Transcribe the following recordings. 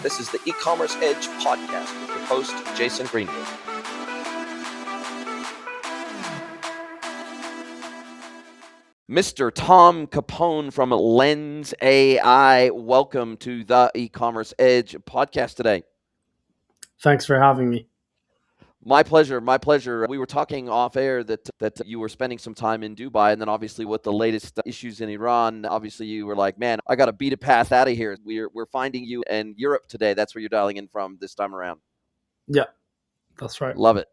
This is the E-commerce Edge podcast with your host, Jason Greenwood. Mr. Tom Capone from L3NS AI, welcome to the E-commerce Edge podcast today. Thanks for having me. My pleasure. My pleasure. We were talking off air that you were spending some time in Dubai, and then obviously with the latest issues in Iran, obviously you were like, man, I got to beat a path out of here. We're finding you in Europe today. That's where you're dialing in from this time around. Yeah, that's right. Love it.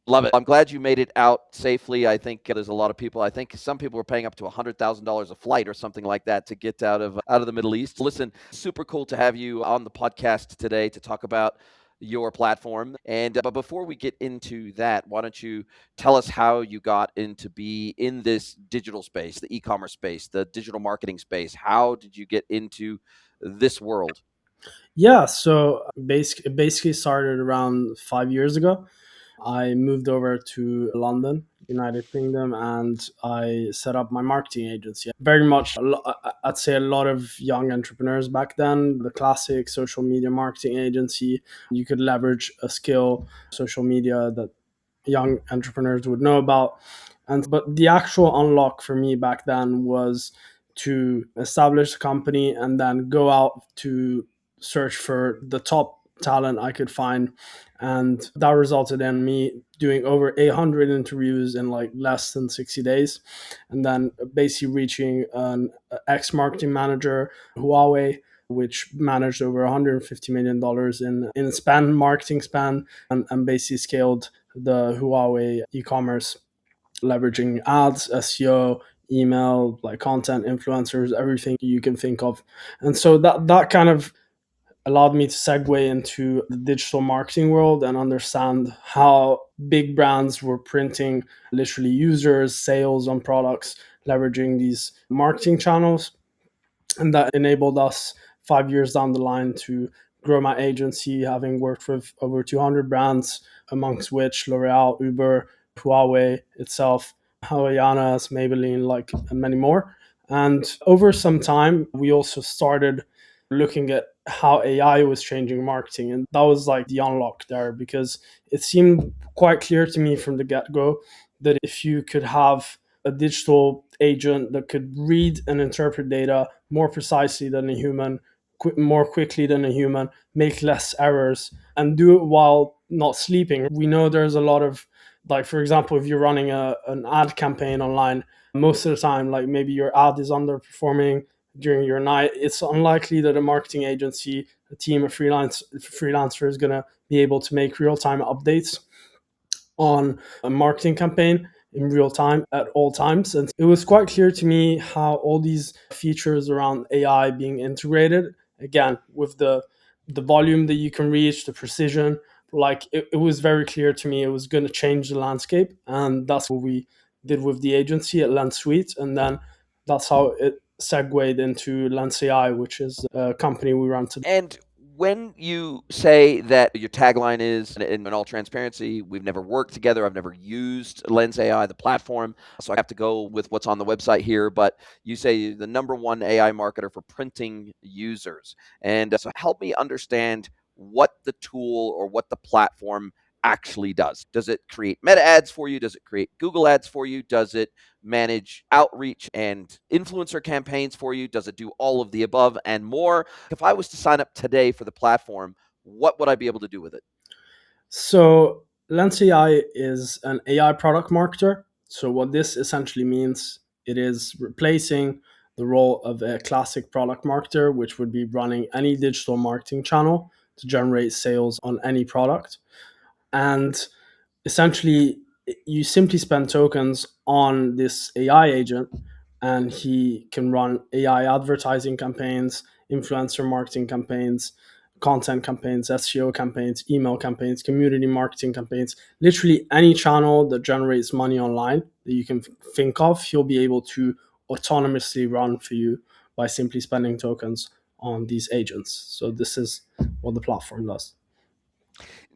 Love it. I'm glad you made it out safely. I think there's a lot of people. I think some people were paying up to $100,000 a flight or something like that to get out of the Middle East. Listen, super cool to have you on the podcast today to talk about your platform. And but before we get into that, why don't you tell us how you got into be in this digital space, the e-commerce space, the digital marketing space? How did you get into this world? Yeah, so it basically started around 5 years ago. I moved over to London, United Kingdom, and I set up my marketing agency. Very much, I'd say a lot of young entrepreneurs back then, the classic social media marketing agency. You could leverage a skill, social media that young entrepreneurs would know about. But the actual unlock for me back then was to establish a company and then go out to search for the top talent I could find. And that resulted in me doing over 800 interviews in like less than 60 days. And then basically reaching an ex marketing manager, Huawei, which managed over $150 million in marketing spend, and basically scaled the Huawei e-commerce, leveraging ads, SEO, email, like content, influencers, everything you can think of. And so that kind of allowed me to segue into the digital marketing world and understand how big brands were printing literally users, sales on products, leveraging these marketing channels. And that enabled us 5 years down the line to grow my agency, having worked with over 200 brands, amongst which L'Oreal, Uber, Huawei itself, Havaianas, Maybelline, like, and many more. And over some time, we also started looking at how AI was changing marketing. And that was like the unlock there, because it seemed quite clear to me from the get go that if you could have a digital agent that could read and interpret data more precisely than a human, more quickly than a human, make less errors, and do it while not sleeping. We know there's a lot of, like, for example, if you're running an ad campaign online, most of the time, like maybe your ad is underperforming during your night, it's unlikely that a marketing agency, a team, a freelancer is going to be able to make real-time updates on a marketing campaign in real time at all times. And it was quite clear to me how all these features around AI being integrated, again, with the volume that you can reach, the precision, like it was very clear to me it was going to change the landscape. And that's what we did with the agency at Lens Suite. And then that's how it segued into Lens AI, which is a company we run today. And when you say that your tagline is, in all transparency, we've never worked together, I've never used L3NS AI, the platform, so I have to go with what's on the website here, but you say the number one AI marketer for printing users. And so help me understand what the tool or what the platform actually does. Does it create meta ads for you? Does it create Google ads for you? Does it manage outreach and influencer campaigns for you? Does it do all of the above and more? If I was to sign up today for the platform, what would I be able to do with it? So Lens AI is an AI product marketer. So what this essentially means, it is replacing the role of a classic product marketer, which would be running any digital marketing channel to generate sales on any product. And essentially, you simply spend tokens on this AI agent, and he can run AI advertising campaigns, influencer marketing campaigns, content campaigns, SEO campaigns, email campaigns, community marketing campaigns, literally any channel that generates money online that you can think of, he'll be able to autonomously run for you by simply spending tokens on these agents. So this is what the platform does.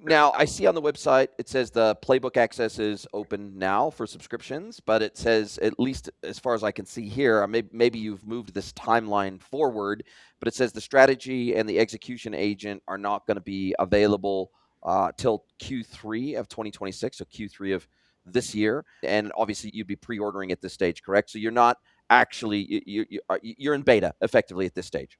Now, I see on the website it says the playbook access is open now for subscriptions, but it says, at least as far as I can see here, maybe you've moved this timeline forward, but it says the strategy and the execution agent are not going to be available till Q3 of 2026, so Q3 of this year. And obviously, you'd be pre-ordering at this stage, correct? So you're not actually you're in beta effectively at this stage.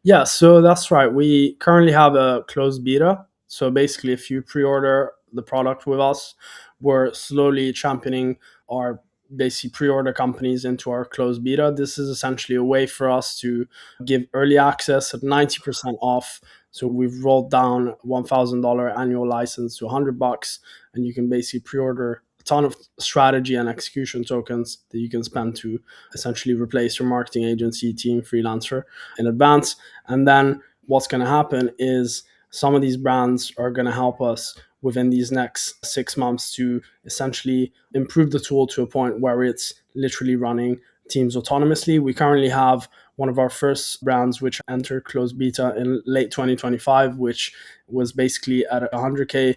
Yeah, so that's right. We currently have a closed beta. So basically, if you pre-order the product with us, we're slowly championing our basically pre-order companies into our closed beta. This is essentially a way for us to give early access at 90% off. So we've rolled down $1,000 annual license to $100, and you can basically pre-order a ton of strategy and execution tokens that you can spend to essentially replace your marketing agency, team, freelancer in advance. And then what's going to happen is some of these brands are going to help us within these next 6 months to essentially improve the tool to a point where it's literally running teams autonomously. We currently have one of our first brands which entered closed beta in late 2025, which was basically at $100K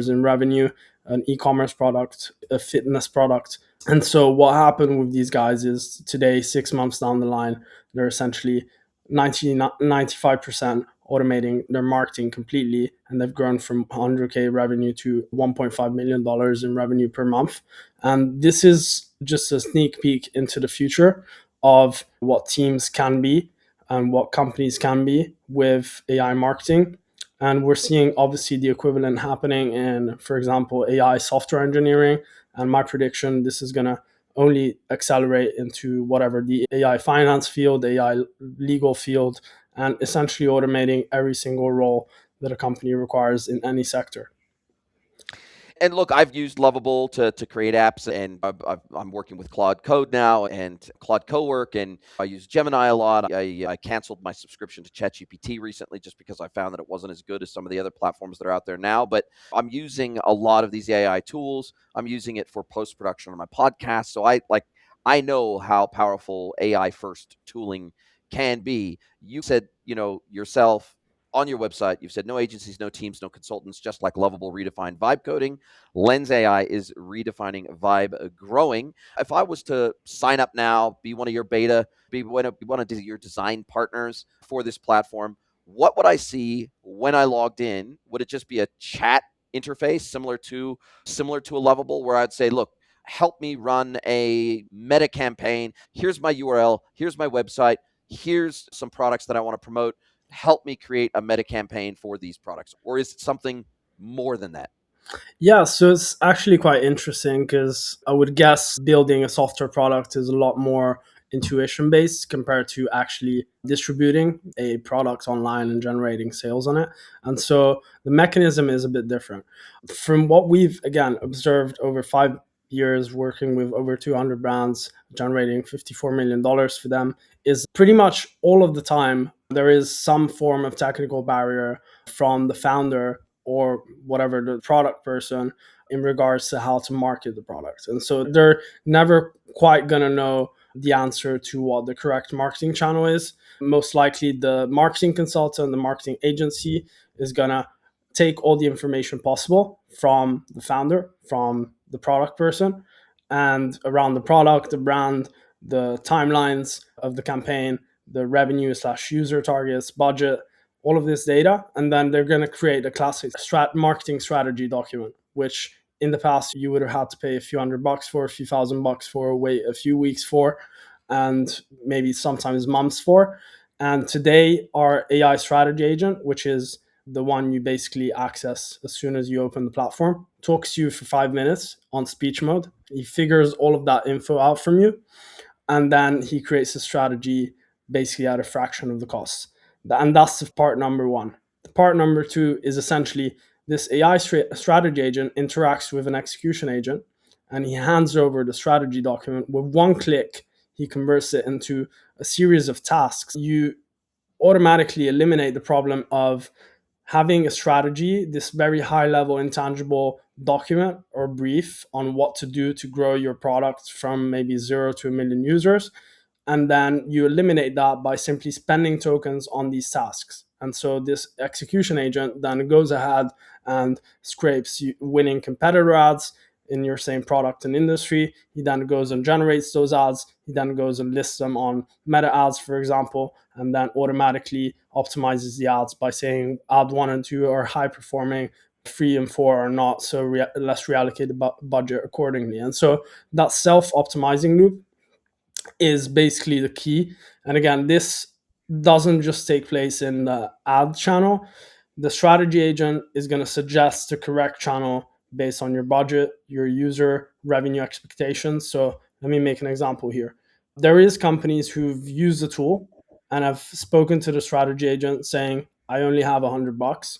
in revenue, an e-commerce product, a fitness product. And so what happened with these guys is today, 6 months down the line, they're essentially 95% automating their marketing completely, and they've grown from 100K revenue to $1.5 million in revenue per month. And this is just a sneak peek into the future of what teams can be and what companies can be with AI marketing. And we're seeing obviously the equivalent happening in, for example, AI software engineering. And my prediction, this is going to only accelerate into whatever the AI finance field, AI legal field, and essentially automating every single role that a company requires in any sector. And look, I've used Lovable to create apps, and I'm working with Claude Code now and Claude Cowork, and I use Gemini a lot. I canceled my subscription to ChatGPT recently just because I found that it wasn't as good as some of the other platforms that are out there now. But I'm using a lot of these AI tools. I'm using it for post production on my podcast, so I know how powerful AI first tooling can be. You said, yourself on your website, you've said no agencies, no teams, no consultants, just like Lovable redefined vibe coding. Lens AI is redefining vibe growing. If I was to sign up now, be one of your beta, be one of your design partners for this platform, what would I see when I logged in? Would it just be a chat interface similar to a Lovable, where I'd say, look, help me run a meta campaign. Here's my URL. Here's my website. Here's some products that I want to promote. Help me create a meta campaign for these products? Or is it something more than that? Yeah, so it's actually quite interesting because I would guess building a software product is a lot more intuition based compared to actually distributing a product online and generating sales on it. And so the mechanism is a bit different. From what we've, again, observed over 5 years working with over 200 brands, generating $54 million for them, is pretty much all of the time there is some form of technical barrier from the founder or whatever the product person in regards to how to market the product. And so they're never quite going to know the answer to what the correct marketing channel is. Most likely, the marketing consultant, the marketing agency is going to take all the information possible from the founder, from the product person, and around the product, the brand, the timelines of the campaign, the revenue slash user targets, budget, all of this data, and then they're going to create a classic marketing strategy document, which in the past you would have had to pay a few $100 for, a few $1,000 for, wait a few weeks for, and maybe sometimes months for. And today, our AI strategy agent, which is the one you basically access as soon as you open the platform, talks to you for 5 minutes on speech mode. He figures all of that info out from you, and then he creates a strategy basically at a fraction of the cost. And that's the part number one. The part number two is essentially this AI strategy agent interacts with an execution agent, and he hands over the strategy document. With one click, he converts it into a series of tasks. You automatically eliminate the problem of having a strategy, this very high level intangible document or brief on what to do to grow your product from maybe 0 to 1 million users. And then you eliminate that by simply spending tokens on these tasks. And so this execution agent then goes ahead and scrapes winning competitor ads in your same product and industry. He then goes and generates those ads. He then goes and lists them on meta ads, for example, and then automatically optimizes the ads by saying ad 1 and 2 are high performing, 3 and 4 are not, so let's reallocate the budget accordingly. And so that self-optimizing loop is basically the key. And again, this doesn't just take place in the ad channel. The strategy agent is going to suggest the correct channel based on your budget, your user revenue expectations. So let me make an example here. There is companies who've used the tool and have spoken to the strategy agent saying, I only have $100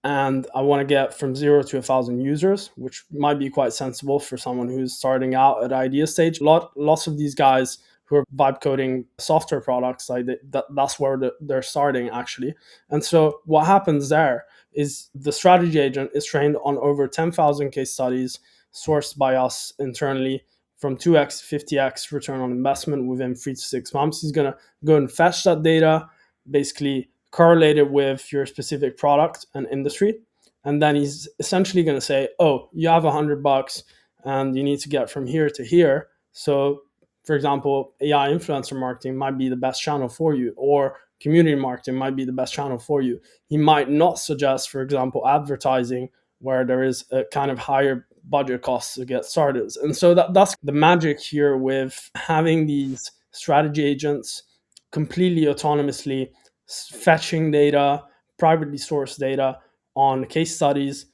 and I want to get from 0 to 1,000 users, which might be quite sensible for someone who's starting out at idea stage. Lots of these guys who are vibe coding software products, like that's where they're starting actually. And so what happens there is the strategy agent is trained on over 10,000 case studies sourced by us internally from 2x, 50x return on investment within 3 to 6 months. He's going to go and fetch that data, basically correlate it with your specific product and industry. And then he's essentially going to say, oh, you have $100 and you need to get from here to here. So, for example, AI influencer marketing might be the best channel for you, or community marketing might be the best channel for you. He might not suggest, for example, advertising, where there is a kind of higher budget cost to get started. And so that's the magic here with having these strategy agents completely autonomously fetching data, privately sourced data on case studies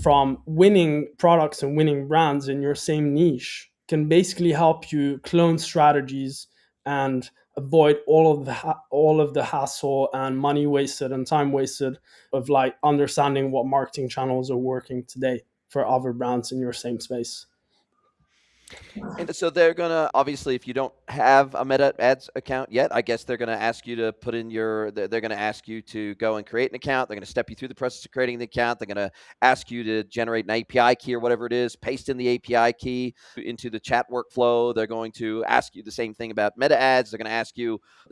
from winning products and winning brands in your same niche can basically help you clone strategies and avoid all of the hassle and money wasted and time wasted of like understanding what marketing channels are working today for other brands in your same space. And so they're gonna obviously, if you don't have a Meta Ads account yet, I guess they're gonna ask you to put in they're gonna ask you to go and create an account. They're gonna step you through the process of creating the account. They're gonna ask you to generate an API key or whatever it is, paste in the API key into the chat workflow. They're going to ask you the same thing about Meta Ads. They're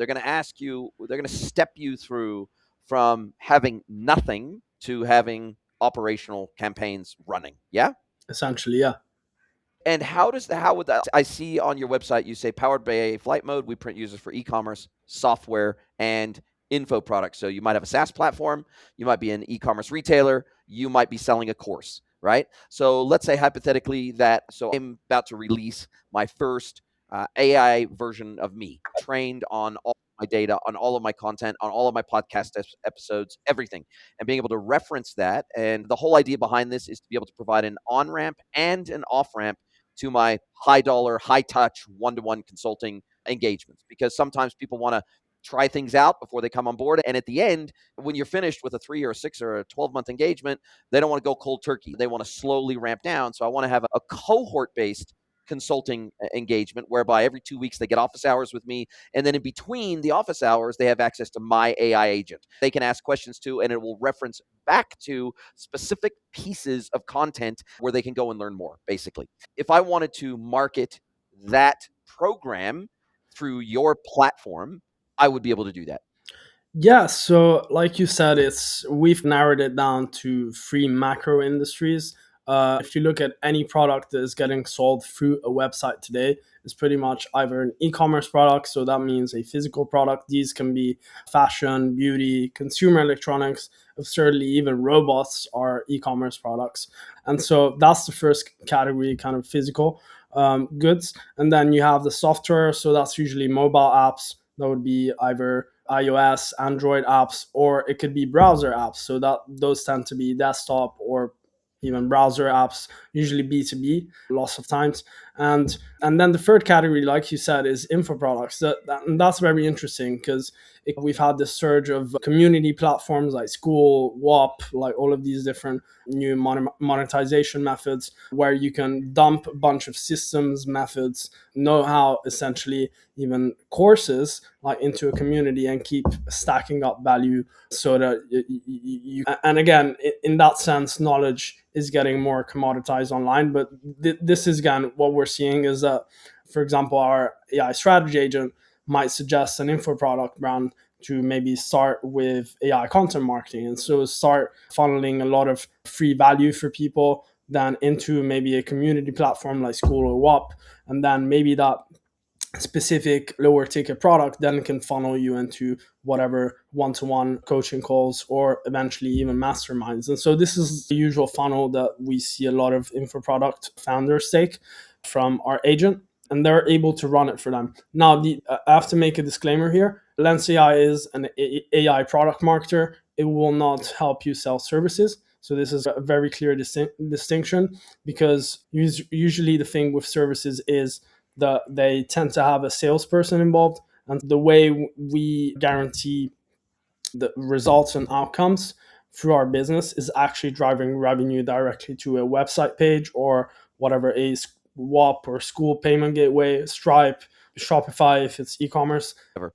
gonna step you through from having nothing to having operational campaigns running. Yeah. Essentially, yeah. And how would that, I see on your website, you say powered by a flight mode, we print users for e-commerce, software, and info products. So you might have a SaaS platform, you might be an e-commerce retailer, you might be selling a course, right? So let's say hypothetically so I'm about to release my first AI version of me, trained on all my data, on all of my content, on all of my podcast episodes, everything, and being able to reference that. And the whole idea behind this is to be able to provide an on-ramp and an off-ramp to my high dollar, high touch, one-to-one consulting engagements, because sometimes people want to try things out before they come on board. And at the end, when you're finished with a 3 or a 6 or a 12-month engagement, they don't want to go cold turkey. They want to slowly ramp down. So I want to have a cohort-based consulting engagement whereby every 2 weeks they get office hours with me, and then in between the office hours they have access to my AI agent. They can ask questions to, and it will reference back to specific pieces of content where they can go and learn more, basically. If I wanted to market that program through your platform, I would be able to do that. Yeah, so like you said, we've narrowed it down to 3 macro industries. If you look at any product that is getting sold through a website today, it's pretty much either an e-commerce product, so that means a physical product. These can be fashion, beauty, consumer electronics, absurdly even robots are e-commerce products. And so that's the first category, kind of physical goods. And then you have the software, so that's usually mobile apps. That would be either iOS, Android apps, or it could be browser apps. So that those tend to be desktop or even browser apps, usually B2B, lots of times. And then the third category, like you said, is info products. And that's very interesting because we've had this surge of community platforms like School, WAP, like all of these different new monetization methods where you can dump a bunch of systems, methods, know-how, essentially even courses like into a community and keep stacking up value so that and again, in that sense, knowledge is getting more commoditized online. But this is, again, what we're seeing is that, for example, our AI strategy agent might suggest an info product brand to maybe start with AI content marketing. And so start funneling a lot of free value for people then into maybe a community platform like School or WAP. And then maybe that specific lower ticket product then can funnel you into whatever one-to-one coaching calls or eventually even masterminds. And so this is the usual funnel that we see a lot of info product founders take from our agent, and they're able to run it for them. Now, I have to make a disclaimer here. Lens AI is an AI product marketer. It will not help you sell services. So this is a very clear distinction, because usually the thing with services is that they tend to have a salesperson involved. And the way we guarantee the results and outcomes through our business is actually driving revenue directly to a website page or whatever, a WAP or school payment gateway, Stripe, Shopify if it's e-commerce. Ever.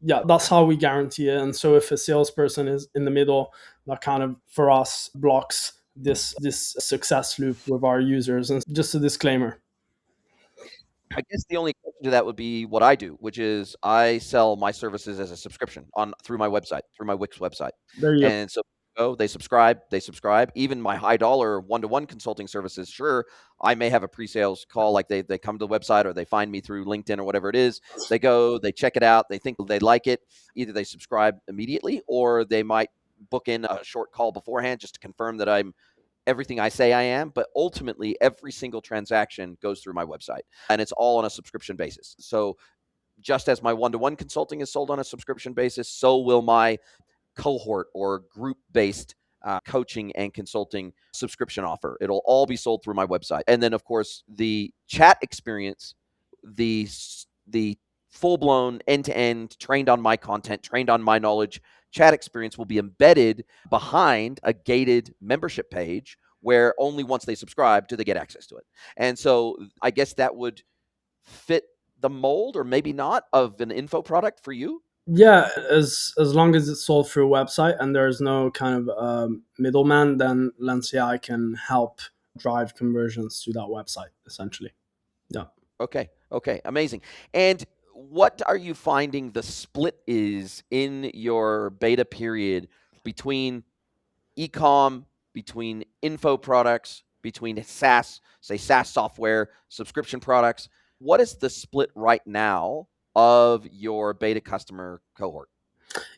Yeah, that's how we guarantee it. And so if a salesperson is in the middle, that kind of for us blocks this success loop with our users. And just a disclaimer. I guess the only question to that would be what I do, which is I sell my services as a subscription through my website, through my Wix website. There you go. And so they subscribe. Even my high dollar one-to-one consulting services, sure, I may have a pre-sales call, like they come to the website or they find me through LinkedIn or whatever it is. They go, they check it out, they think they like it. Either they subscribe immediately or they might book in a short call beforehand just to confirm that I'm everything I say I am, but ultimately every single transaction goes through my website and it's all on a subscription basis. So just as my one-to-one consulting is sold on a subscription basis, so will my cohort or group-based coaching and consulting subscription offer. It'll all be sold through my website. And then, of course, the chat experience, the full-blown end-to-end, trained on my content, trained on my knowledge chat experience will be embedded behind a gated membership page where only once they subscribe do they get access to it. And so I guess that would fit the mold, or maybe not, of an info product for you. Yeah, as long as it's sold through a website and there's no kind of middleman, then Lens AI can help drive conversions to that website, essentially. Yeah. Okay, amazing. And what are you finding the split is in your beta period between e-com, between info products, between SaaS, say SaaS software, subscription products? What is the split right now of your beta customer cohort?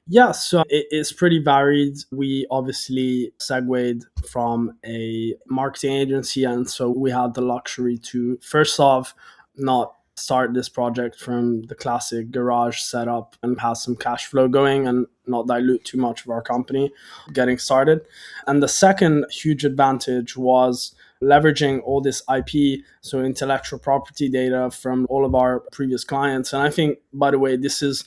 Yeah, so it's pretty varied. We obviously segued from a marketing agency, and so we had the luxury to, first off, not start this project from the classic garage setup and have some cash flow going and not dilute too much of our company getting started. And the second huge advantage was leveraging all this IP, so intellectual property data from all of our previous clients. And I think, by the way, this is,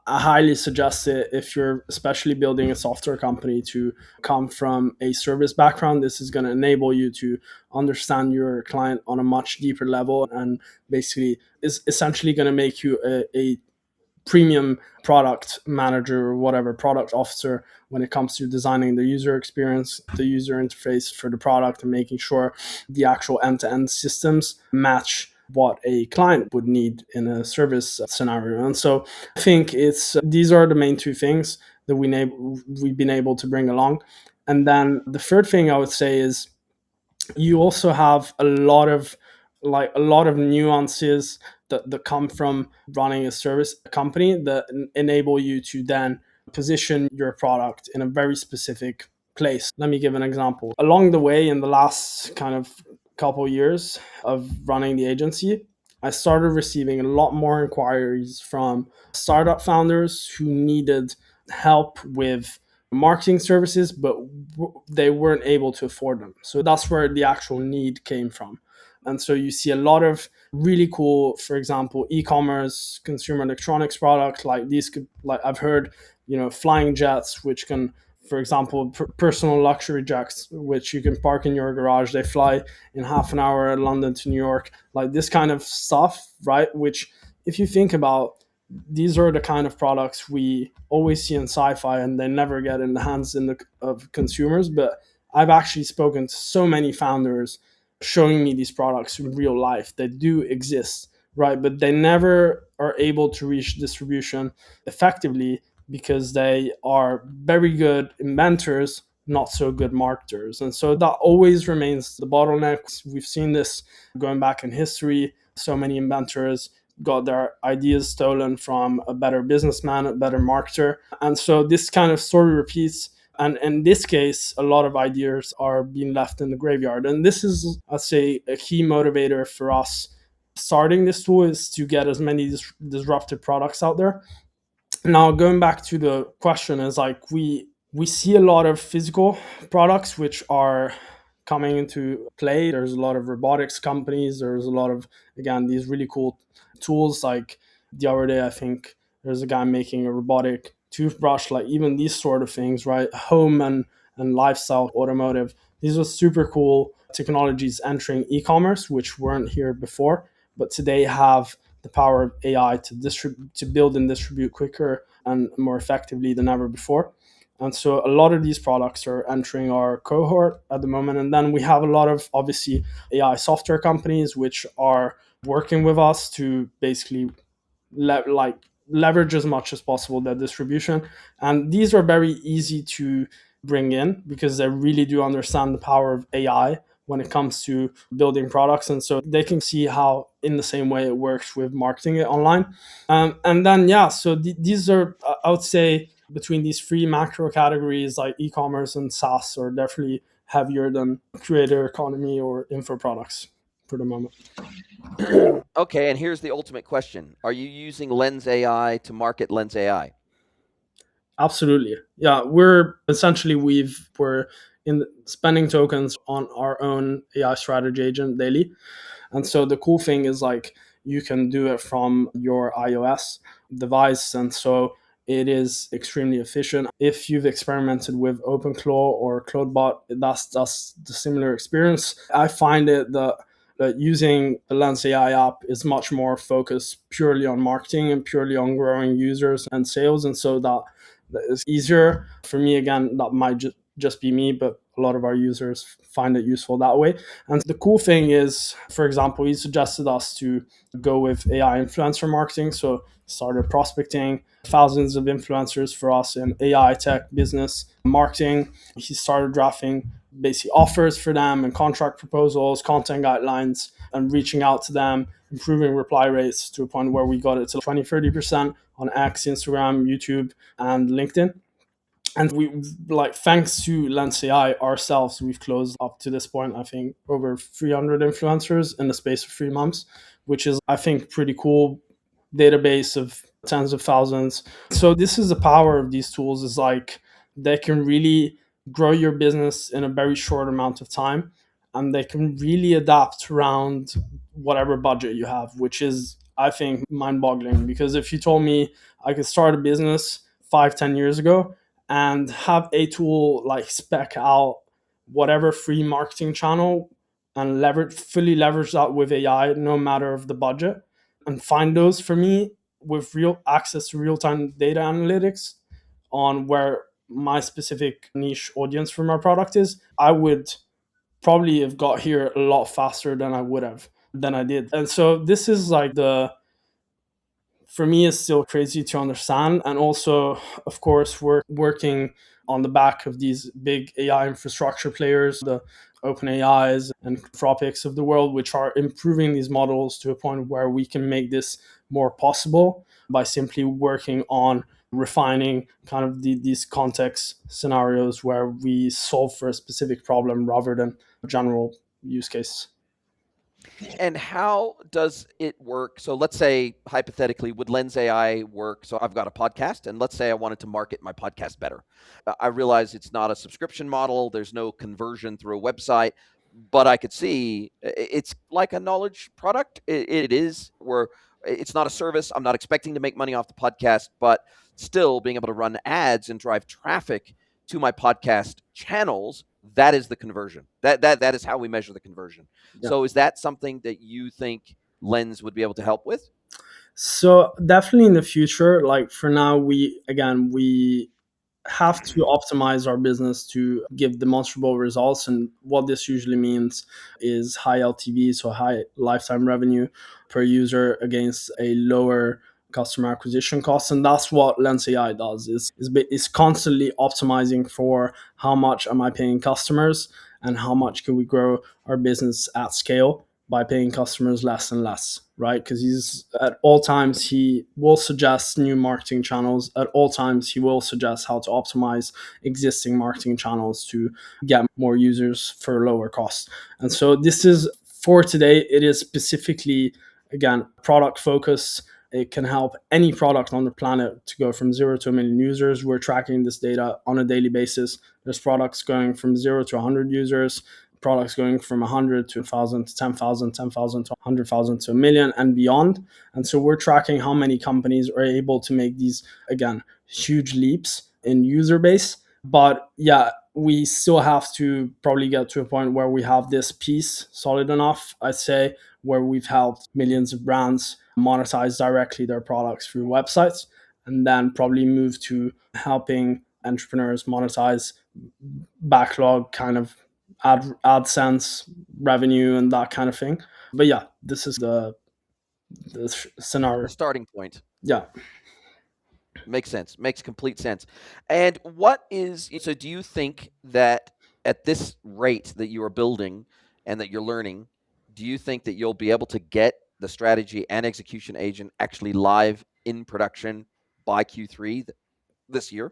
I highly suggest it if you're especially building a software company to come from a service background. This is going to enable you to understand your client on a much deeper level, and basically is essentially going to make you a premium product manager or whatever, product officer, when it comes to designing the user experience, the user interface for the product, and making sure the actual end-to-end systems match what a client would need in a service scenario. And so I think these are the main two things that we've been able to bring along. And then the third thing I would say is you also have a lot of nuances that come from running a service company that enable you to then position your product in a very specific place. Let me give an example. Along the way, in the last kind of couple years of running the agency, I started receiving a lot more inquiries from startup founders who needed help with marketing services, but they weren't able to afford them. So that's where the actual need came from. And so you see a lot of really cool, for example, e-commerce, consumer electronics products like these. Like I've heard, flying jets, which can, for example, personal luxury jets, which you can park in your garage. They fly in half an hour London to New York, like this kind of stuff, right? Which, if you think about, these are the kind of products we always see in sci-fi, and they never get in the hands of consumers. But I've actually spoken to so many founders showing me these products in real life that do exist right? But they never are able to reach distribution effectively because they are very good inventors, not so good marketers. And so that always remains the bottleneck. We've seen this going back in history. So many inventors got their ideas stolen from a better businessman, a better marketer. And so this kind of story repeats. And in this case, a lot of ideas are being left in the graveyard. And this is, I'd say, a key motivator for us starting this tool is to get as many disruptive products out there. Now, going back to the question, is like we see a lot of physical products which are coming into play. There's a lot of robotics companies. There's a lot of, again, these really cool tools. Like the other day, I think there's a guy making a robotic toothbrush. Like even these sort of things, right? Home and lifestyle, automotive. These are super cool technologies entering e-commerce, which weren't here before, but today have the power of AI to build and distribute quicker and more effectively than ever before. And so a lot of these products are entering our cohort at the moment. And then we have a lot of obviously AI software companies which are working with us to basically like leverage as much as possible their distribution. And these are very easy to bring in because they really do understand the power of AI when it comes to building products. And so they can see how, in the same way, it works with marketing it online. And then, yeah, so these are, I would say, between these three macro categories, like e commerce and SaaS, are definitely heavier than creator economy or info products for the moment. Okay, and here's the ultimate question. Are you using Lens AI to market Lens AI? Absolutely. Yeah, we're essentially we're in spending tokens on our own AI strategy agent daily. And so the cool thing is like you can do it from your iOS device. And so it is extremely efficient. If you've experimented with OpenClaw or CloudBot, that's the similar experience. I find it that using the Lens AI app is much more focused purely on marketing and purely on growing users and sales. And so that is easier for me. Again, that might just be me, but a lot of our users find it useful that way. And the cool thing is, for example, he suggested us to go with AI influencer marketing. So started prospecting thousands of influencers for us in AI, tech, business, marketing. He started drafting basically offers for them and contract proposals, content guidelines, and reaching out to them, improving reply rates to a point where we got it to 20-30% on X, Instagram, YouTube, and LinkedIn. And we, like, thanks to Lens AI ourselves, we've closed up to this point, I think, over 300 influencers in the space of 3 months, which is, I think, pretty cool. Database of tens of thousands. So this is the power of these tools, is like they can really grow your business in a very short amount of time, and they can really adapt around whatever budget you have, which is, I think, mind-boggling. Because if you told me I could start a business 5-10 years ago and have a tool like spec out whatever free marketing channel and fully leverage that with AI, no matter of the budget, and find those for me with real access to real-time data analytics on where my specific niche audience for my product is, I would probably have got here a lot faster than I did. And so this is like the, for me, is still crazy to understand. And also, of course, we're working on the back of these big AI infrastructure players, the OpenAIs and Anthropics of the world, which are improving these models to a point where we can make this more possible by simply working on refining kind of these context scenarios where we solve for a specific problem rather than a general use case. And how does it work? So let's say hypothetically, would Lens AI work? So I've got a podcast, and let's say I wanted to market my podcast better. I realize it's not a subscription model. There's no conversion through a website, but I could see it's like a knowledge product. It is where it's not a service. I'm not expecting to make money off the podcast, but still being able to run ads and drive traffic to my podcast channels, that is the conversion. That is how we measure the conversion. Yeah. So is that something that you think Lens would be able to help with? So definitely in the future, like for now, we have to optimize our business to give demonstrable results. And what this usually means is high LTV, so high lifetime revenue per user against a lower customer acquisition cost. And that's what Lens AI does, is constantly optimizing for how much am I paying customers and how much can we grow our business at scale by paying customers less and less, right? Because he's at all times he will suggest new marketing channels. At all times he will suggest how to optimize existing marketing channels to get more users for lower cost. And so this is for today. It is specifically, again, product focus. It can help any product on the planet to go from 0 to 1 million users. We're tracking this data on a daily basis. There's products going from 0 to 100 users, products going from 100 to 1,000 to 10,000, 10,000 to 100,000 to 1 million and beyond. And so we're tracking how many companies are able to make these, again, huge leaps in user base. But yeah, we still have to probably get to a point where we have this piece solid enough, I'd say, where we've helped millions of brands monetize directly their products through websites, and then probably move to helping entrepreneurs monetize backlog kind of AdSense revenue and that kind of thing. But yeah, this is the The scenario. starting point. Yeah, Makes sense. Makes complete sense. And what is so do you think that at this rate that you are building and that you're learning, do you think that you'll be able to get the strategy and execution agent actually live in production by Q3 this year?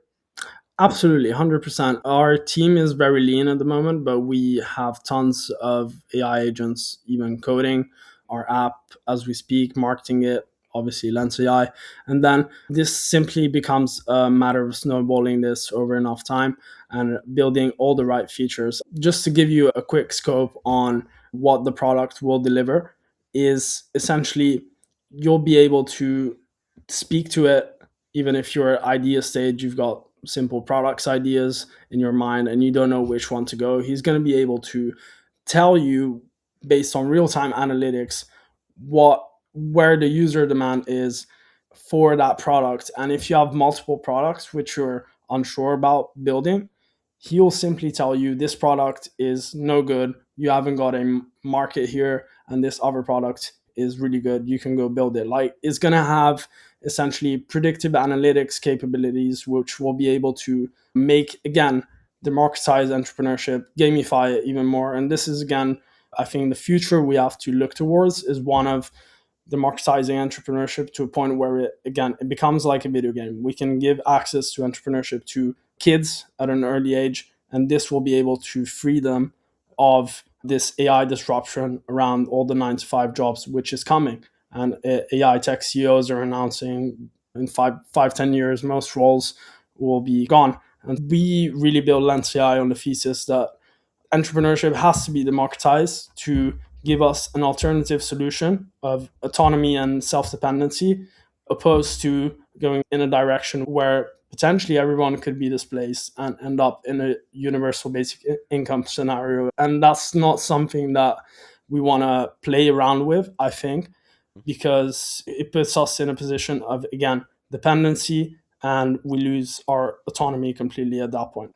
absolutely, 100%. Our team is very lean at the moment, but we have tons of AI agents, even coding our app as we speak, marketing it, obviously Lens AI. And then this simply becomes a matter of snowballing this over enough time and building all the right features. Just to give you a quick scope on what the product will deliver, is essentially you'll be able to speak to it even if your idea stage, you've got simple products ideas in your mind and you don't know which one to go. He's going to be able to tell you based on real-time analytics what where the user demand is for that product. And if you have multiple products which you're unsure about building, he'll simply tell you this product is no good, you haven't got a market here, and this other product is really good, you can go build it. Like, it's going to have essentially predictive analytics capabilities which will be able to make, again, democratize entrepreneurship, gamify it even more. And this is, again, I think the future we have to look towards is one of democratizing entrepreneurship to a point where it becomes like a video game. We can give access to entrepreneurship to kids at an early age, and this will be able to free them of this AI disruption around all the 9 to 5 jobs which is coming. And AI tech CEOs are announcing in 5, 10 years most roles will be gone. And we really build Lens AI on the thesis that entrepreneurship has to be democratized to give us an alternative solution of autonomy and self-dependency, opposed to going in a direction where potentially everyone could be displaced and end up in a universal basic income scenario. And that's not something that we want to play around with, I think, because it puts us in a position of, again, dependency, and we lose our autonomy completely at that point.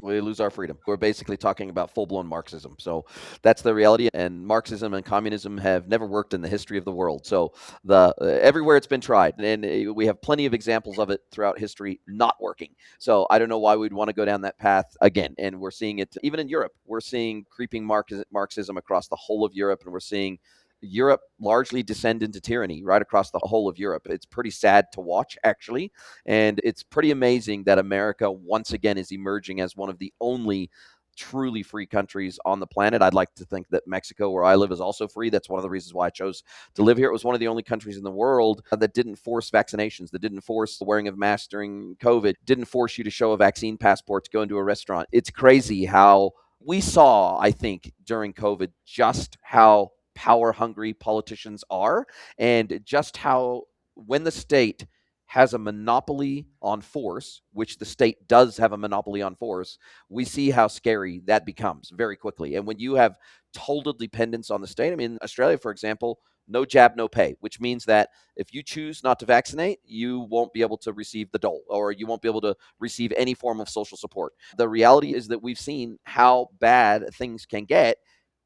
We lose our freedom. We're basically talking about full-blown Marxism. So that's the reality. And Marxism and communism have never worked in the history of the world. So everywhere it's been tried, and we have plenty of examples of it throughout history not working. So I don't know why we'd want to go down that path again. And we're seeing it even in Europe. We're seeing creeping Marxism across the whole of Europe, and we're seeing Europe largely descend into tyranny right across the whole of Europe. It's pretty sad to watch, actually. And it's pretty amazing that America once again is emerging as one of the only truly free countries on the planet. I'd like to think that Mexico, where I live, is also free. That's one of the reasons why I chose to live here. It was one of the only countries in the world that didn't force vaccinations, that didn't force the wearing of masks during COVID, didn't force you to show a vaccine passport to go into a restaurant. It's crazy how we saw, I think, during COVID, just how power hungry politicians are, and just how when the state has a monopoly on force, which the state does have a monopoly on force, we see how scary that becomes very quickly. And when you have total dependence on the state, I mean, Australia, for example, no jab, no pay, which means that if you choose not to vaccinate, you won't be able to receive the dole, or you won't be able to receive any form of social support. The reality is that we've seen how bad things can get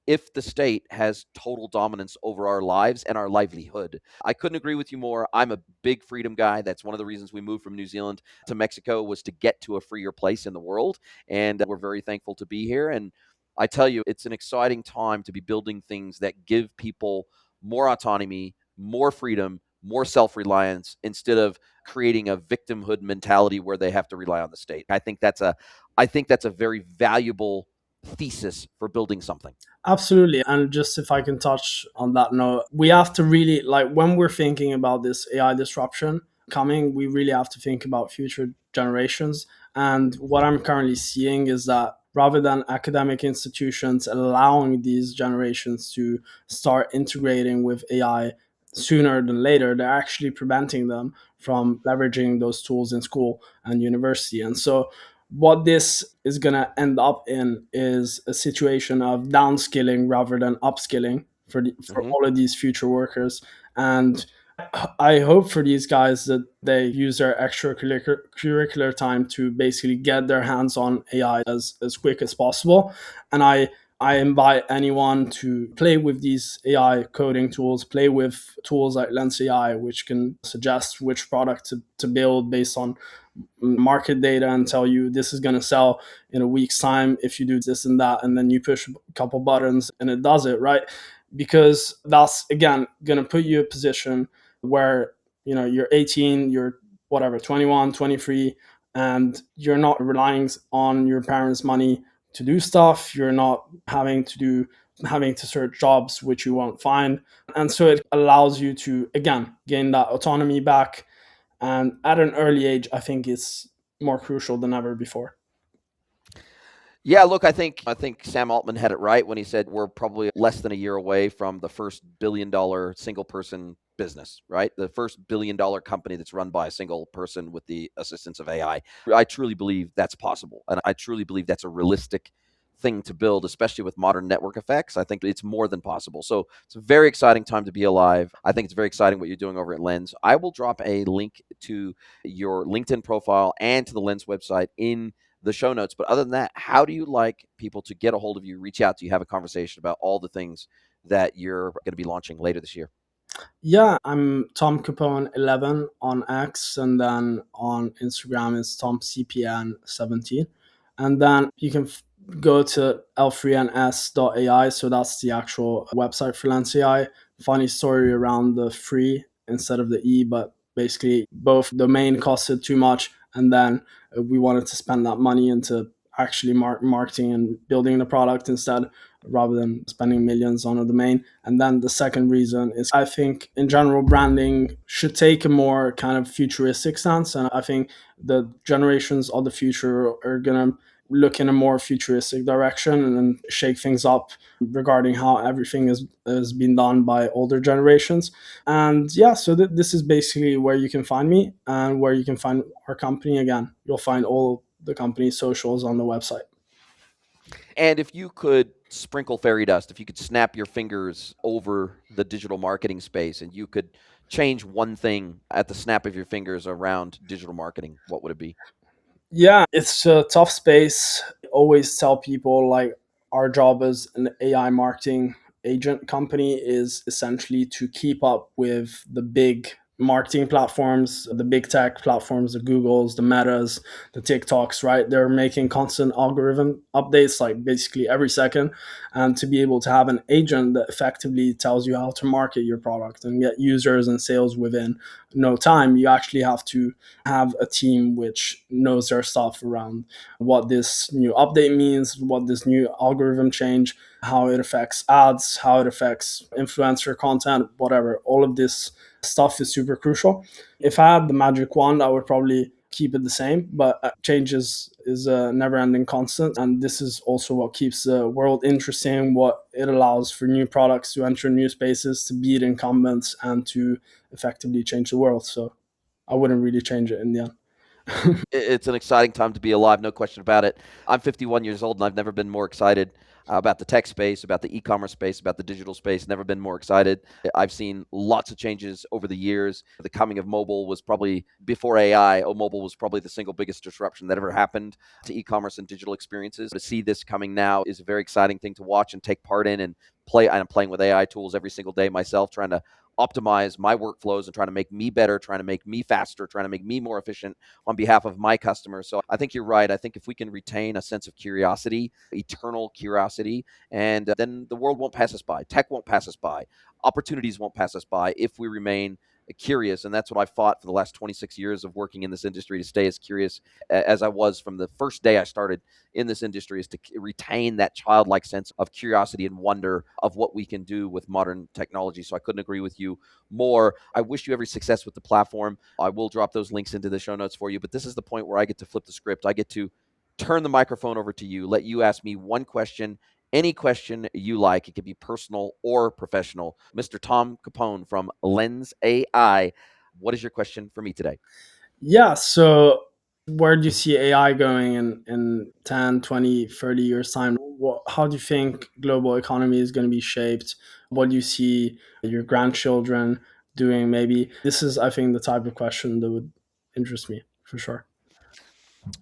if the state has total dominance over our lives and our livelihood. I couldn't agree with you more. I'm a big freedom guy. That's one of the reasons we moved from New Zealand to Mexico, was to get to a freer place in the world. And we're very thankful to be here. And I tell you, it's an exciting time to be building things that give people more autonomy, more freedom, more self-reliance, instead of creating a victimhood mentality where they have to rely on the state. I think that's a very valuable thesis for building something. Absolutely. And just if I can touch on that note, we have to really, like, when we're thinking about this AI disruption coming, we really have to think about future generations. And what I'm currently seeing is that rather than academic institutions allowing these generations to start integrating with AI sooner than later, they're actually preventing them from leveraging those tools in school and university. And so what this is going to end up in is a situation of downskilling rather than upskilling for Hmm. all of these future workers. And I hope for these guys that they use their extracurricular time to basically get their hands on AI as quick as possible. And I invite anyone to play with these AI coding tools, play with tools like Lens AI, which can suggest which product to build based on market data and tell you this is going to sell in a week's time if you do this and that, and then you push a couple buttons and it does it, right? Because that's again going to put you in a position where you're 18, you're whatever, 21, 23, and you're not relying on your parents' money to do stuff. You're not having to search jobs which you won't find. And so it allows you to again gain that autonomy back, and at an early age, I think it's more crucial than ever before. Yeah, look, I think Sam Altman had it right when he said we're probably less than a year away from the first $1 billion single person business, right? The first $1 billion company that's run by a single person with the assistance of AI. I truly believe that's possible, and I truly believe that's a realistic thing to build, especially with modern network effects. I think it's more than possible. So it's a very exciting time to be alive. I think it's very exciting what you're doing over at Lens. I will drop a link to your LinkedIn profile and to the Lens website in the show notes. But other than that, how do you like people to get a hold of you, reach out to you, have a conversation about all the things that you're going to be launching later this year? Yeah, I'm Tom Capone 11 on X, and then on Instagram is Tom CPN 17, and then you can go to L3NS AI. So that's the actual website for Lens AI. Funny story around the free instead of the E, but basically both domain costed too much, and then we wanted to spend that money into actually marketing and building the product instead, rather than spending millions on a domain. And then the second reason is I think in general branding should take a more kind of futuristic stance. And I think the generations of the future are going to look in a more futuristic direction and shake things up regarding how everything has been done by older generations. And yeah, so this is basically where you can find me and where you can find our company. Again, you'll find all the company's socials on the website. And if you could sprinkle fairy dust, if you could snap your fingers over the digital marketing space and you could change one thing at the snap of your fingers around digital marketing, what would it be? Yeah, it's a tough space. I always tell people like our job as an AI marketing agent company is essentially to keep up with the big marketing platforms, the big tech platforms, the Googles, the Metas, the TikToks, right? They're making constant algorithm updates like basically every second. And to be able to have an agent that effectively tells you how to market your product and get users and sales within no time, you actually have to have a team which knows their stuff around what this new update means, what this new algorithm change, how it affects ads, how it affects influencer content, whatever. All of this stuff is super crucial. If I had the magic wand, I would probably keep it the same, but change is a never-ending constant, and this is also what keeps the world interesting, what it allows for new products to enter new spaces, to beat incumbents, and to effectively change the world. So I wouldn't really change it in the end. It's an exciting time to be alive, no question about it. I'm 51 years old, and I've never been more excited about the tech space, about the e-commerce space, about the digital space. Never been more excited. I've seen lots of changes over the years. The coming of mobile was probably before AI. Oh, mobile was probably the single biggest disruption that ever happened to e-commerce and digital experiences. To see this coming now is a very exciting thing to watch and take part in and play. I'm playing with AI tools every single day myself, trying to optimize my workflows and trying to make me better, trying to make me faster, trying to make me more efficient on behalf of my customers. So I think you're right. I think if we can retain a sense of curiosity, eternal curiosity, and then the world won't pass us by. Tech won't pass us by. Opportunities won't pass us by if we remain curious. And that's what I fought for the last 26 years of working in this industry, to stay as curious as I was from the first day I started in this industry, is to retain that childlike sense of curiosity and wonder of what we can do with modern technology. So I couldn't agree with you more. I wish you every success with the platform. I will drop those links into the show notes for you, but this is the point where I get to flip the script. I get to turn the microphone over to you, let you ask me one question, any question you like. It could be personal or professional. Mr. Tom Capone from Lens AI, what is your question for me today? Yeah. So where do you see AI going in 10, 20, 30 years time? How do you think global economy is going to be shaped? What do you see your grandchildren doing? Maybe this is, I think, the type of question that would interest me for sure.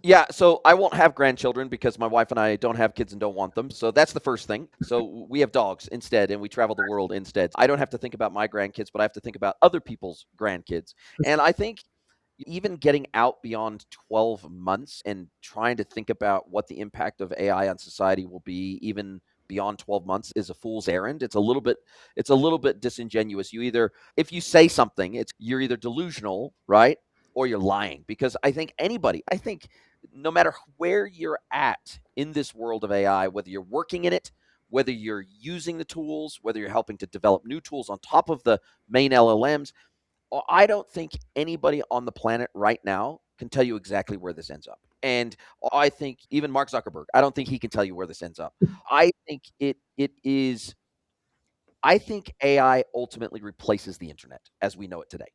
Yeah, so I won't have grandchildren because my wife and I don't have kids and don't want them. So that's the first thing. So we have dogs instead, and we travel the world instead. I don't have to think about my grandkids, but I have to think about other people's grandkids. And I think even getting out beyond 12 months and trying to think about what the impact of AI on society will be even beyond 12 months is a fool's errand. It's a little bit disingenuous. You either, if you say something, it's you're either delusional, right? Or you're lying, because I think no matter where you're at in this world of AI, whether you're working in it, whether you're using the tools, whether you're helping to develop new tools on top of the main LLMs, I don't think anybody on the planet right now can tell you exactly where this ends up. And I think even Mark Zuckerberg, I don't think he can tell you where this ends up. I think it is I think AI ultimately replaces the internet as we know it today.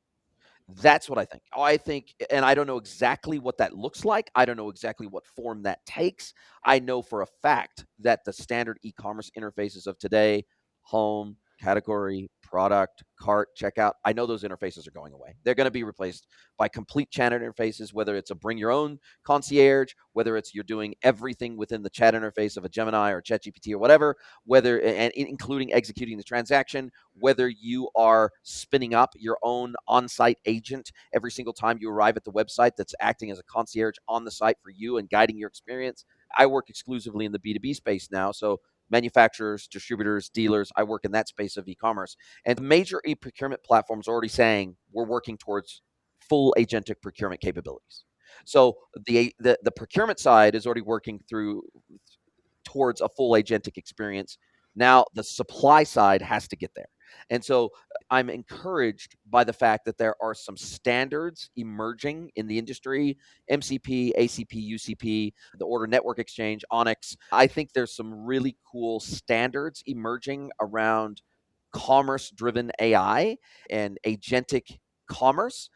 That's what I think. I think, and I don't know exactly what that looks like. I don't know exactly what form that takes. I know for a fact that the standard e-commerce interfaces of today, home, category, product, cart, checkout, I know those interfaces are going away. They're going to be replaced by complete chat interfaces, whether it's a bring your own concierge, whether it's you're doing everything within the chat interface of a Gemini or ChatGPT or whatever, whether, and including executing the transaction, whether you are spinning up your own on-site agent every single time you arrive at the website that's acting as a concierge on the site for you and guiding your experience. I work exclusively in the B2B space now, so manufacturers, distributors, dealers, I work in that space of e-commerce. And major e-procurement platforms are already saying we're working towards full agentic procurement capabilities. So the procurement side is already working through towards a full agentic experience. Now the supply side has to get there. And so I'm encouraged by the fact that there are some standards emerging in the industry: MCP, ACP, UCP, the Order Network Exchange, Onyx. I think there's some really cool standards emerging around commerce driven AI and agentic commerce.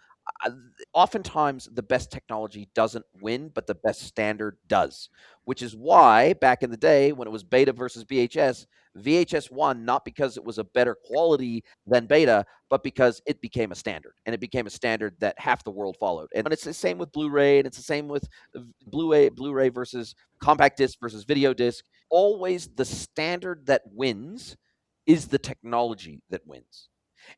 Uh, Oftentimes, the best technology doesn't win, but the best standard does, which is why back in the day when it was beta versus VHS won, not because it was a better quality than beta, but because it became a standard, and it became a standard that half the world followed. And it's the same with Blu-ray, and it's the same with Blu-ray versus compact disc versus video disc. Always the standard that wins is the technology that wins.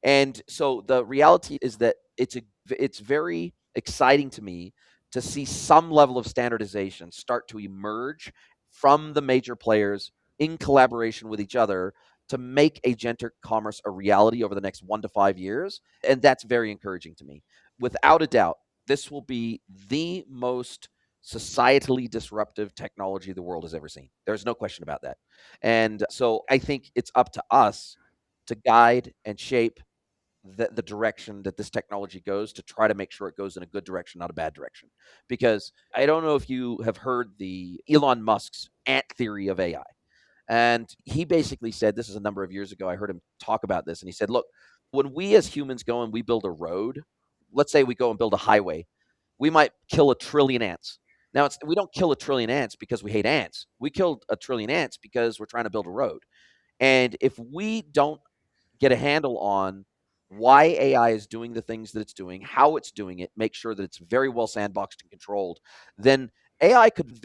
And so the reality is that it's very exciting to me to see some level of standardization start to emerge from the major players in collaboration with each other to make agentic commerce a reality over the next 1 to 5 years. And that's very encouraging to me. Without a doubt, this will be the most societally disruptive technology the world has ever seen. There's no question about that. And so I think it's up to us to guide and shape the direction that this technology goes, to try to make sure it goes in a good direction, not a bad direction. Because I don't know if you have heard the Elon Musk's ant theory of AI. And he basically said, this is a number of years ago, I heard him talk about this, and he said, look, when we as humans go and we build a road, let's say we go and build a highway, we might kill a trillion ants. Now, we don't kill a trillion ants because we hate ants. We killed a trillion ants because we're trying to build a road. And if we don't get a handle on why AI is doing the things that it's doing, how it's doing it, make sure that it's very well sandboxed and controlled, then AI could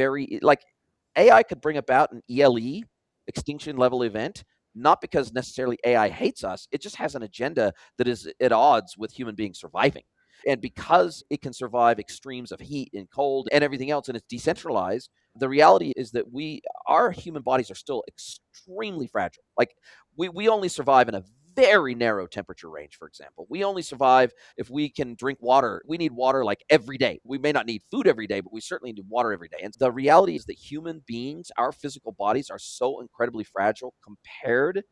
AI could bring about an ELE, extinction level event, not because necessarily AI hates us, it just has an agenda that is at odds with human beings surviving. And because it can survive extremes of heat and cold and everything else, and it's decentralized, the reality is that our human bodies are still extremely fragile. Like we only survive in a very narrow temperature range, for example. We only survive if we can drink water. We need water like every day. We may not need food every day, but we certainly need water every day. And the reality is that human beings, our physical bodies, are so incredibly fragile compared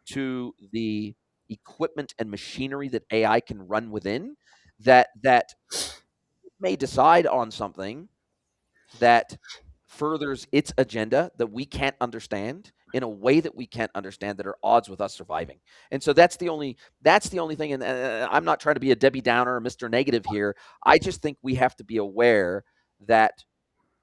to the equipment and machinery that AI can run within, that may decide on something that furthers its agenda that we can't understand in a way that we can't understand, that are odds with us surviving. And so that's the only thing. And I'm not trying to be a Debbie Downer or Mr. Negative here. I just think we have to be aware that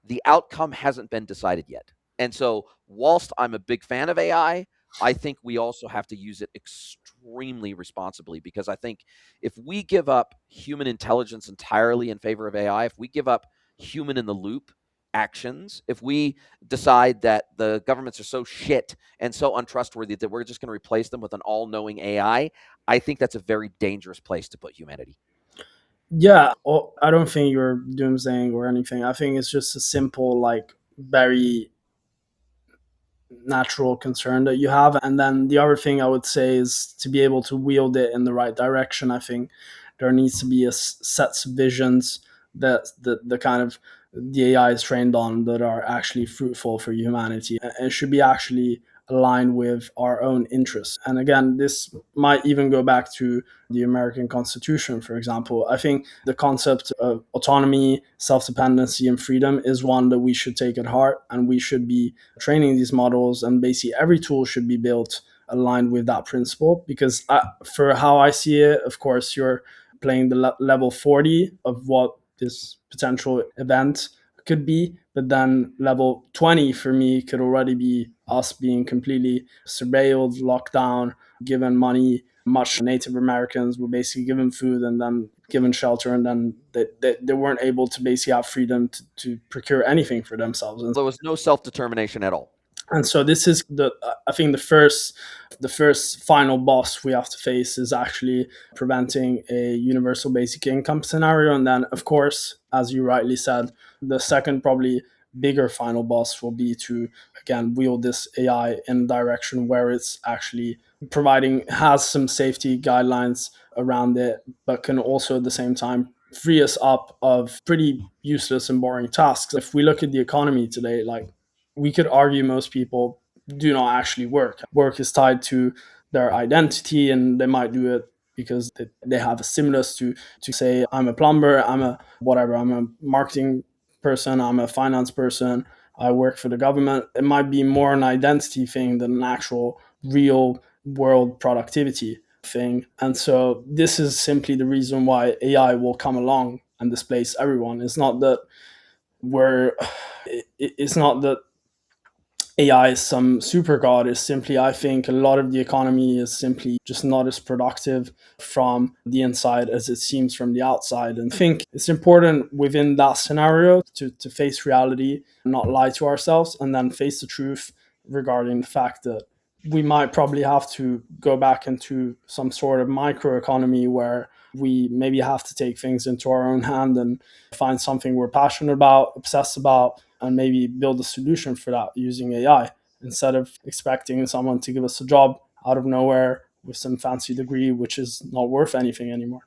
the outcome hasn't been decided yet. And so, whilst I'm a big fan of I think we also have to use it extremely responsibly, because I think if we give up human intelligence entirely in favor of AI, if we give up human in the loop actions, if we decide that the governments are so shit and so untrustworthy that we're just going to replace them with an all knowing I think that's a very dangerous place to put humanity. Yeah, I don't think you're doomsaying or anything. I think it's just a simple, like, very natural concern that you have. And then the other thing I would say is to be able to wield it in the right direction. I think there needs to be a sets of visions that the kind of the AI is trained on that are actually fruitful for humanity, and it should be actually aligned with our own interests. And again, this might even go back to the American Constitution, for example. I think the concept of autonomy, self-dependency, and freedom is one that we should take at heart, and we should be training these models, and basically every tool should be built aligned with that principle. Because for how I see it, of course, you're playing the level 40 of what this potential event could be, but then level 20 for me could already be us being completely surveilled, locked down, given money. Much Native Americans were basically given food and then given shelter, and then they weren't able to basically have freedom to procure anything for themselves. There was no self determination at all. And so this is I think the first final boss we have to face is actually preventing a universal basic income scenario. And then, of course, as you rightly said, the second, probably bigger final boss will be to, again, wield this AI in a direction where it's actually has some safety guidelines around it, but can also at the same time free us up of pretty useless and boring tasks. If we look at the economy today, like, we could argue most people do not actually work. Work is tied to their identity, and they might do it because they have a stimulus to say, I'm a plumber, I'm a whatever, I'm a marketing person, I'm a finance person, I work for the government. It might be more an identity thing than an actual real world productivity thing. And so this is simply the reason why AI will come along and displace everyone. It's not that AI is some super god. Is simply, I think a lot of the economy is simply just not as productive from the inside as it seems from the outside. And I think it's important within that scenario to face reality, not lie to ourselves, and then face the truth regarding the fact that we might probably have to go back into some sort of microeconomy where we maybe have to take things into our own hand and find something we're passionate about, obsessed about, and maybe build a solution for that using AI, instead of expecting someone to give us a job out of nowhere with some fancy degree, which is not worth anything anymore.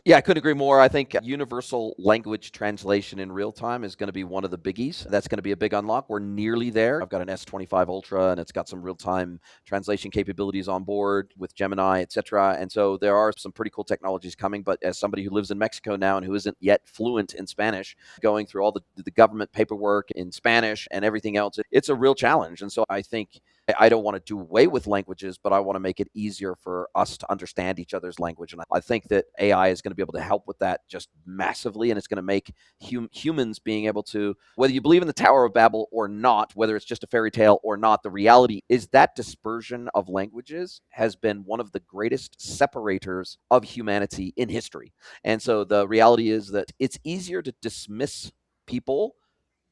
Yeah, I couldn't agree more. I think universal language translation in real time is going to be one of the biggies. That's going to be a big unlock. We're nearly there. I've got an S25 Ultra, and it's got some real time translation capabilities on board with Gemini, etc. And so there are some pretty cool technologies coming. But as somebody who lives in Mexico now and who isn't yet fluent in Spanish, going through all the government paperwork in Spanish and everything else, it's a real challenge. And so I think I don't want to do away with languages, but I want to make it easier for us to understand each other's language. And I think that AI is going to be able to help with that just massively. And it's going to make humans being able to, whether you believe in the Tower of Babel or not, whether it's just a fairy tale or not, the reality is that dispersion of languages has been one of the greatest separators of humanity in history. And so the reality is that it's easier to dismiss people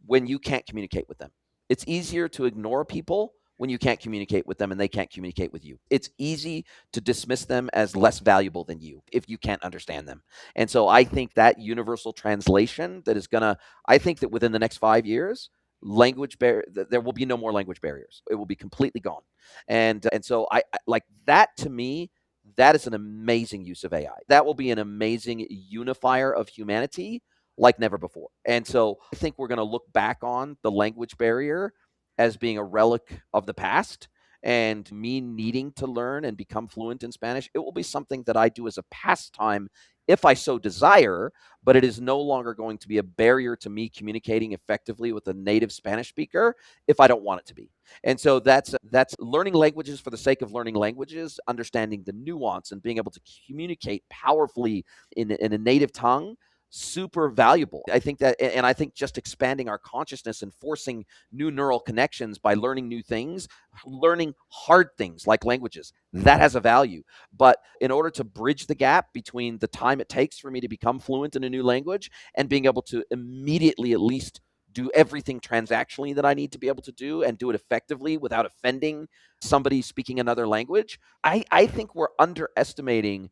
when you can't communicate with them. It's easier to ignore people when you can't communicate with them and they can't communicate with you. It's easy to dismiss them as less valuable than you if you can't understand them. And so I think that universal translation that is going to, I think that within the next 5 years, there will be no more language barriers. It will be completely gone. And so I like that. To me, that is an amazing use of AI. That will be an amazing unifier of humanity like never before. And so I think we're going to look back on the language barrier as being a relic of the past. And me needing to learn and become fluent in Spanish, it will be something that I do as a pastime if I so desire, but it is no longer going to be a barrier to me communicating effectively with a native Spanish speaker if I don't want it to be. And so that's learning languages for the sake of learning languages, understanding the nuance and being able to communicate powerfully in a native tongue, super valuable. I think that, and I think just expanding our consciousness and forcing new neural connections by learning new things, learning hard things like languages, that has a value. But in order to bridge the gap between the time it takes for me to become fluent in a new language and being able to immediately at least do everything transactionally that I need to be able to do and do it effectively without offending somebody speaking another language, I think we're underestimating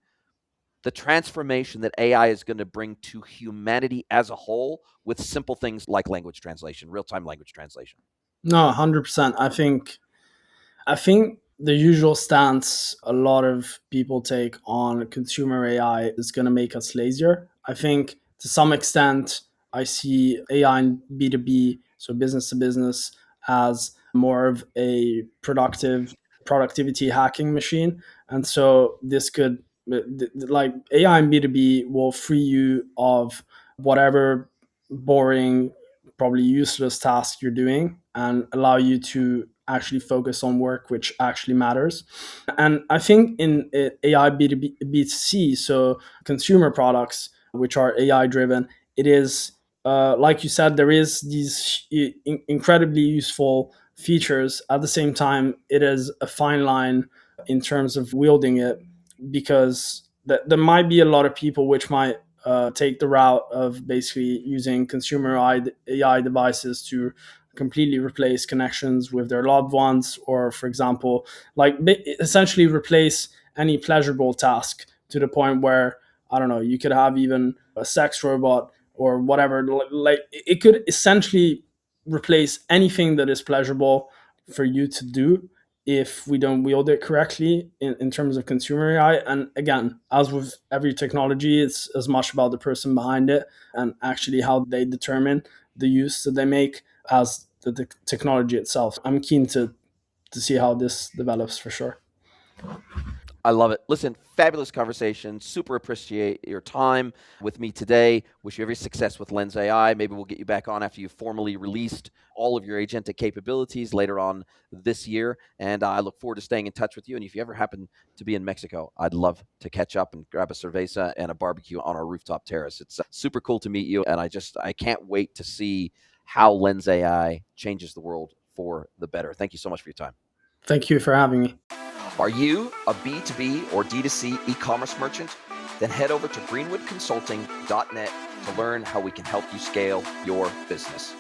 the transformation that AI is going to bring to humanity as a whole with simple things like language translation, real-time language translation. No, 100%. I think the usual stance a lot of people take on consumer AI is going to make us lazier. I think to some extent, I see AI in B2B, so business to business, as more of a productivity hacking machine. And so this could, like AI in B2B will free you of whatever boring, probably useless task you're doing and allow you to actually focus on work which actually matters. And I think in AI B2B, B2C, so consumer products which are AI driven, it is like you said, there is these incredibly useful features. At the same time, it is a fine line in terms of wielding it, because there might be a lot of people which might take the route of basically using consumer AI devices to completely replace connections with their loved ones, or, for example, like essentially replace any pleasurable task to the point where, I don't know, you could have even a sex robot or whatever. Like it could essentially replace anything that is pleasurable for you to do if we don't wield it correctly in terms of consumer AI. And again, as with every technology, it's as much about the person behind it and actually how they determine the use that they make as the technology itself. I'm keen to see how this develops for sure. I love it. Listen, fabulous conversation. Super appreciate your time with me today. Wish you every success with Lens AI. Maybe we'll get you back on after you've formally released all of your agentic capabilities later on this year. And I look forward to staying in touch with you. And if you ever happen to be in Mexico, I'd love to catch up and grab a cerveza and a barbecue on our rooftop terrace. It's super cool to meet you. And I can't wait to see how Lens AI changes the world for the better. Thank you so much for your time. Thank you for having me. Are you a B2B or D2C e-commerce merchant? Then head over to greenwoodconsulting.net to learn how we can help you scale your business.